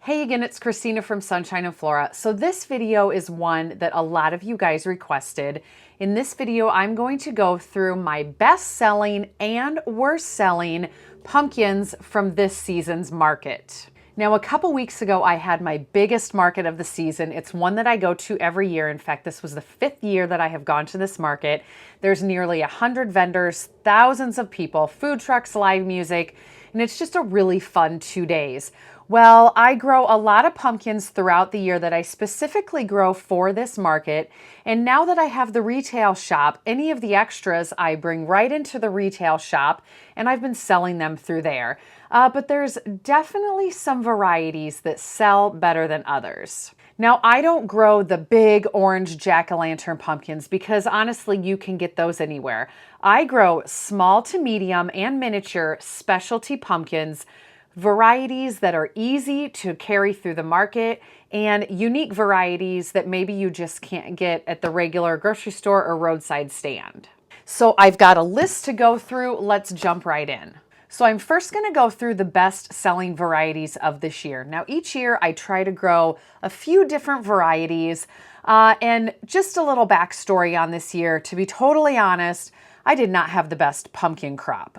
Hey again, it's Christina from Sunshine and Flora. So this video is one that a lot of you guys requested. In this video, I'm going to go through my best-selling and worst-selling pumpkins from this season's market. Now, a couple weeks ago, I had my biggest market of the season. It's one that I go to every year. In fact, this was the 5th year that I have gone to this market. There's nearly 100 vendors, thousands of people, food trucks, live music, and it's just a really fun 2 days. Well, I grow a lot of pumpkins throughout the year that I specifically grow for this market. And now that I have the retail shop, any of the extras I bring right into the retail shop, and I've been selling them through there. But there's definitely some varieties that sell better than others. Now, I don't grow the big orange jack-o'-lantern pumpkins because honestly, you can get those anywhere. I grow small to medium and miniature specialty pumpkins, varieties that are easy to carry through the market, and unique varieties that maybe you just can't get at the regular grocery store or roadside stand. So I've got a list to go through. Let's jump right in. So I'm first going to go through the best-selling varieties of this year. Now, each year I try to grow a few different varieties, and just a little backstory on this year. To be totally honest, I did not have the best pumpkin crop.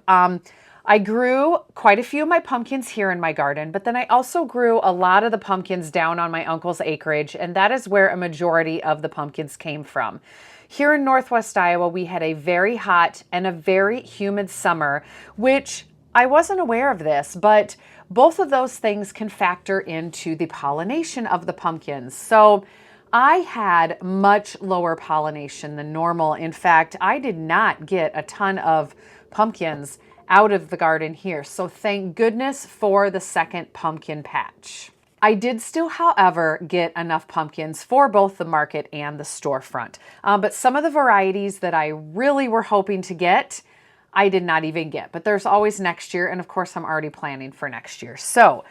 I grew quite a few of my pumpkins here in my garden, but then I also grew a lot of the pumpkins down on my uncle's acreage, and that is where a majority of the pumpkins came from. Here in Northwest Iowa, we had a very hot and a very humid summer, which I wasn't aware of this, but both of those things can factor into the pollination of the pumpkins. So I had much lower pollination than normal. In fact, I did not get a ton of pumpkins out of the garden here. So thank goodness for the second pumpkin patch. I did still, however, get enough pumpkins for both the market and the storefront. But some of the varieties that I really were hoping to get, I did not even get. But there's always next year, and of course I'm already planning for next year. So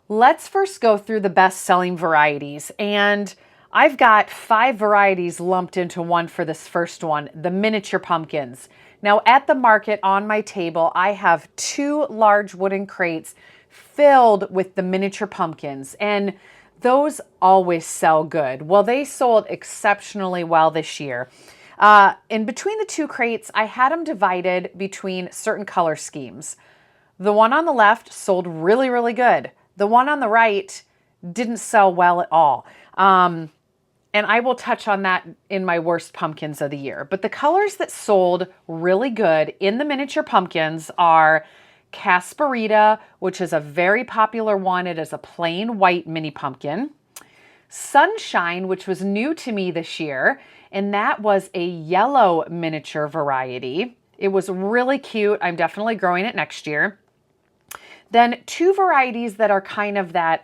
let's first go through the best-selling varieties. And I've got 5 varieties lumped into one for this first one, the miniature pumpkins. Now at the market on my table, I have 2 large wooden crates filled with the miniature pumpkins, and those always sell good. Well, they sold exceptionally well this year. In between the 2 crates, I had them divided between certain color schemes. The one on the left sold really, really good. The one on the right didn't sell well at all. And I will touch on that in my worst pumpkins of the year. But the colors that sold really good in the miniature pumpkins are Casparita, which is a very popular one. It is a plain white mini pumpkin. Sunshine, which was new to me this year, and that was a yellow miniature variety. It was really cute. I'm definitely growing it next year. Then 2 varieties that are kind of that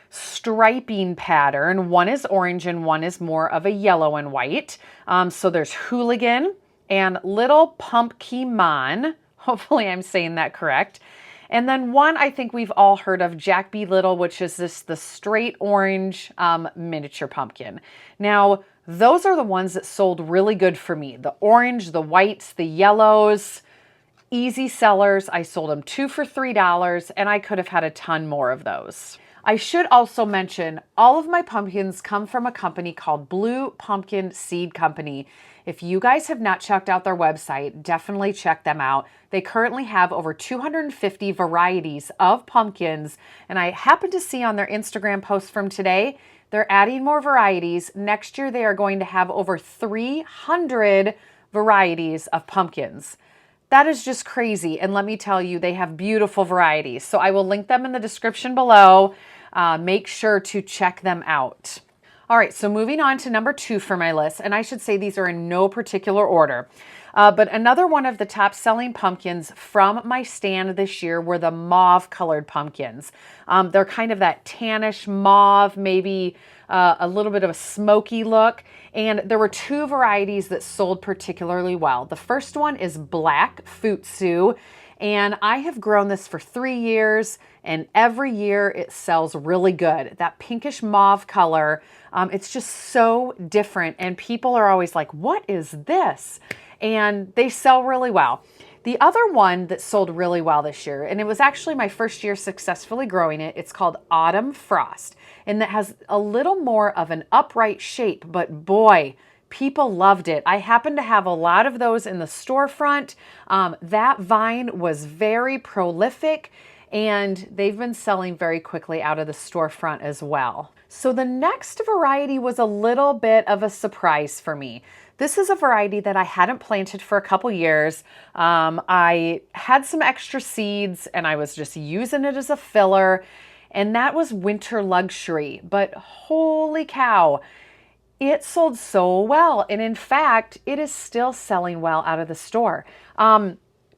striping pattern. One is orange and one is more of a yellow and white. So there's Hooligan and Little Pumpkin. Hopefully I'm saying that correct. And then one I think we've all heard of, Jack B. Little, which is the straight orange miniature pumpkin. Now, those are the ones that sold really good for me. The orange, the whites, the yellows, easy sellers. I sold them 2 for $3, and I could have had a ton more of those. I should also mention all of my pumpkins come from a company called Blue Pumpkin Seed Company. If you guys have not checked out their website, definitely check them out. They currently have over 250 varieties of pumpkins, and I happened to see on their Instagram post from today, they're adding more varieties. Next year, they are going to have over 300 varieties of pumpkins. That is just crazy, and let me tell you, they have beautiful varieties. So I will link them in the description below. Make sure to check them out. All right, so moving on to number 2 for my list, and I should say these are in no particular order. But another one of the top selling pumpkins from my stand this year were the mauve colored pumpkins. They're kind of that tannish mauve, maybe a little bit of a smoky look. And there were 2 varieties that sold particularly well. The first one is Black Futsu, and I have grown this for 3 years, and every year it sells really good. That pinkish mauve color, it's just so different, and people are always like, what is this? And they sell really well. The other one that sold really well this year, and it was actually my first year successfully growing it, it's called Autumn Frost, and that has a little more of an upright shape, but boy, people loved it. I happen to have a lot of those in the storefront. That vine was very prolific, and they've been selling very quickly out of the storefront as well. So the next variety was a little bit of a surprise for me. This is a variety that I hadn't planted for a couple years. I had some extra seeds and I was just using it as a filler, and that was Winter Luxury. But holy cow, it sold so well. And in fact, it is still selling well out of the store.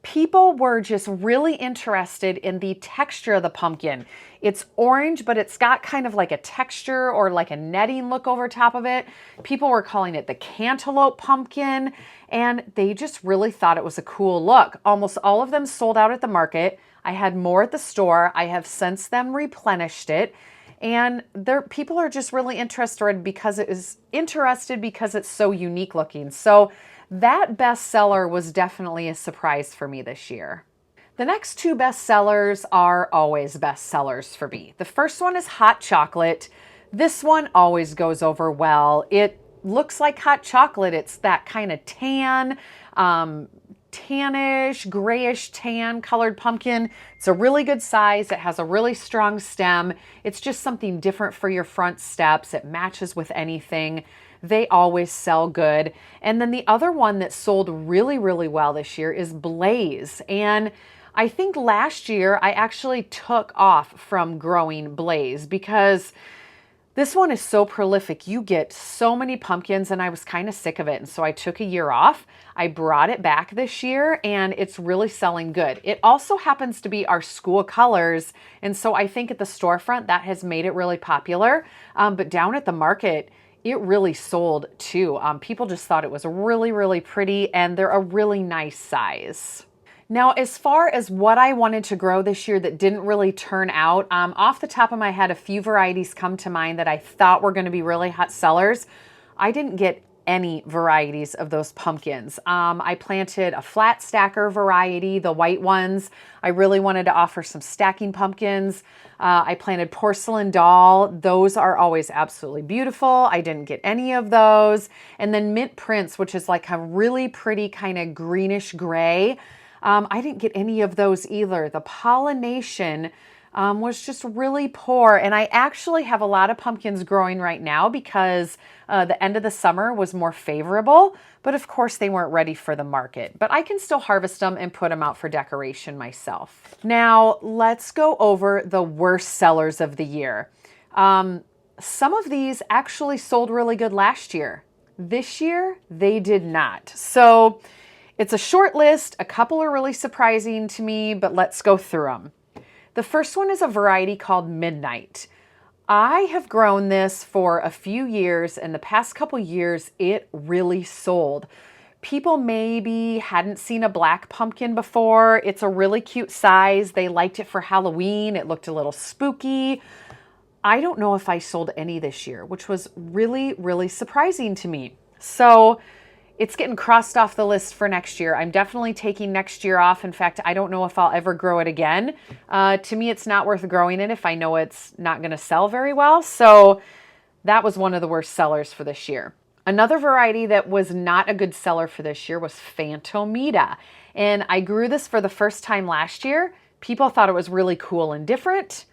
People were just really interested in the texture of the pumpkin. It's orange, but it's got kind of like a texture or like a netting look over top of it. People were calling it the cantaloupe pumpkin, and they just really thought it was a cool look. Almost all of them sold out at the market. I had more at the store. I have since then replenished it. And people are just really interested because it's so unique looking. So that bestseller was definitely a surprise for me this year. The next two bestsellers are always bestsellers for me. The first one is hot chocolate. This one always goes over well. It looks like hot chocolate. It's that kind of tan, tannish, grayish tan colored pumpkin. It's a really good size. It has a really strong stem. It's just something different for your front steps. It matches with anything. They always sell good. And then the other one that sold really, really well this year is Blaze. And I think last year I actually took off from growing Blaze because this one is so prolific. You get so many pumpkins, and I was kind of sick of it. And so I took a year off. I brought it back this year, and it's really selling good. It also happens to be our school colors. And so I think at the storefront that has made it really popular. But down at the market, it really sold too. People just thought it was really, really pretty, and they're a really nice size. Now, as far as what I wanted to grow this year that didn't really turn out, off the top of my head, a few varieties come to mind that I thought were going to be really hot sellers. I didn't get any varieties of those pumpkins. I planted a flat stacker variety, the white ones. I really wanted to offer some stacking pumpkins. I planted porcelain doll. Those are always absolutely beautiful. I didn't get any of those. And then mint prince, which is like a really pretty kind of greenish gray. I didn't get any of those either. The pollination was just really poor. And I actually have a lot of pumpkins growing right now because the end of the summer was more favorable. But of course, they weren't ready for the market. But I can still harvest them and put them out for decoration myself. Now, let's go over the worst sellers of the year. Some of these actually sold really good last year. This year, they did not. So it's a short list. A couple are really surprising to me, but let's go through them. The first one is a variety called Midnight. I have grown this for a few years, and the past couple years, it really sold. People maybe hadn't seen a black pumpkin before. It's a really cute size. They liked it for Halloween. It looked a little spooky. I don't know if I sold any this year, which was really, really surprising to me. So it's getting crossed off the list for next year. I'm definitely taking next year off. In fact, I don't know if I'll ever grow it again. To me, it's not worth growing it if I know it's not going to sell very well. So that was one of the worst sellers for this year. Another variety that was not a good seller for this year was Phantomita. And I grew this for the first time last year. People thought it was really cool and different.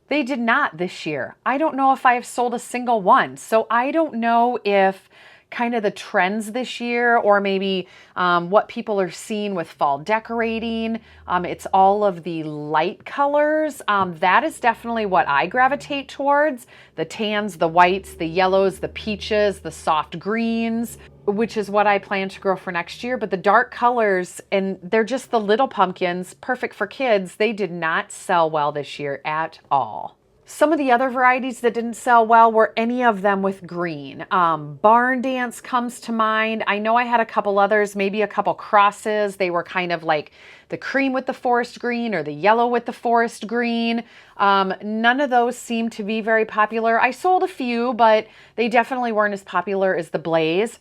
They did not this year. I don't know if I have sold a single one. So I don't know if kind of the trends this year, or maybe what people are seeing with fall decorating. It's all of the light colors. That is definitely what I gravitate towards. The tans, the whites, the yellows, the peaches, the soft greens, which is what I plan to grow for next year. But the dark colors, and they're just the little pumpkins, perfect for kids, they did not sell well this year at all. Some of the other varieties that didn't sell well were any of them with green. Barn Dance comes to mind. I know I had a couple others, maybe a couple crosses. They were kind of like the cream with the forest green or the yellow with the forest green. None of those seemed to be very popular. I sold a few, but they definitely weren't as popular as the Blaze.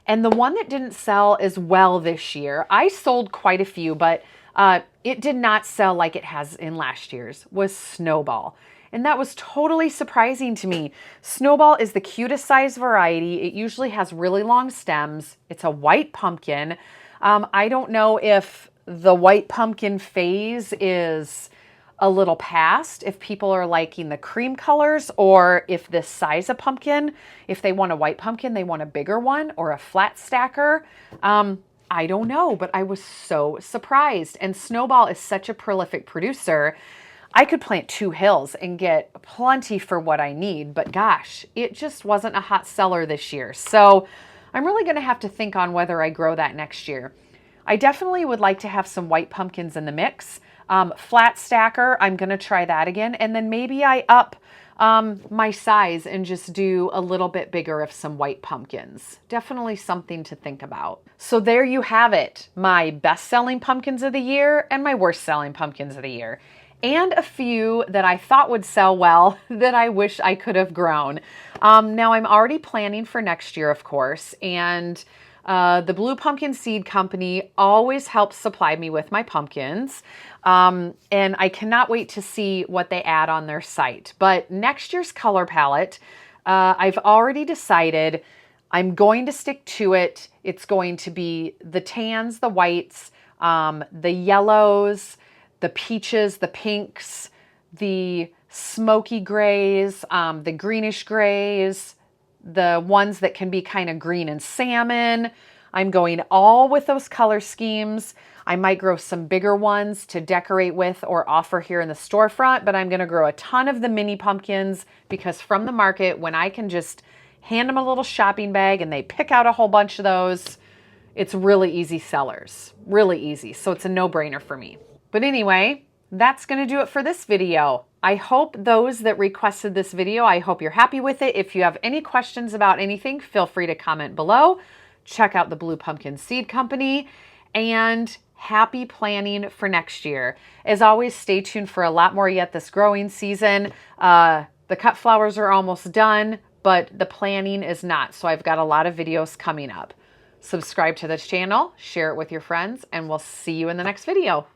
And the one that didn't sell as well this year, I sold quite a few, but it did not sell like it has in last year's, was Snowball. And that was totally surprising to me. Snowball is the cutest size variety. It usually has really long stems. It's a white pumpkin. I don't know if the white pumpkin phase is a little past, if people are liking the cream colors, or if this size of pumpkin, if they want a white pumpkin, they want a bigger one or a flat stacker. I don't know, but I was so surprised. And Snowball is such a prolific producer. I could plant 2 hills and get plenty for what I need, but gosh, it just wasn't a hot seller this year. So I'm really going to have to think on whether I grow that next year. I definitely would like to have some white pumpkins in the mix. Flat stacker, I'm going to try that again. And then maybe I up my size and just do a little bit bigger of some white pumpkins. Definitely something to think about. So there you have it. My best-selling pumpkins of the year and my worst-selling pumpkins of the year. And a few that I thought would sell well that I wish I could have grown. Now I'm already planning for next year, of course, and the Blue Pumpkin Seed Company always helps supply me with my pumpkins. And I cannot wait to see what they add on their site. But next year's color palette, I've already decided I'm going to stick to it. It's going to be the tans, the whites, the yellows, the peaches, the pinks, the smoky grays, the greenish grays, the ones that can be kind of green and salmon. I'm going all with those color schemes. I might grow some bigger ones to decorate with or offer here in the storefront, but I'm going to grow a ton of the mini pumpkins because from the market, when I can just hand them a little shopping bag and they pick out a whole bunch of those, it's really easy sellers, really easy. So it's a no-brainer for me. But anyway, that's going to do it for this video. I hope those that requested this video, I hope you're happy with it. If you have any questions about anything, feel free to comment below. Check out the Blue Pumpkin Seed Company, and happy planning for next year. As always, stay tuned for a lot more yet this growing season. The cut flowers are almost done, but the planning is not. So I've got a lot of videos coming up. Subscribe to this channel, share it with your friends, and we'll see you in the next video.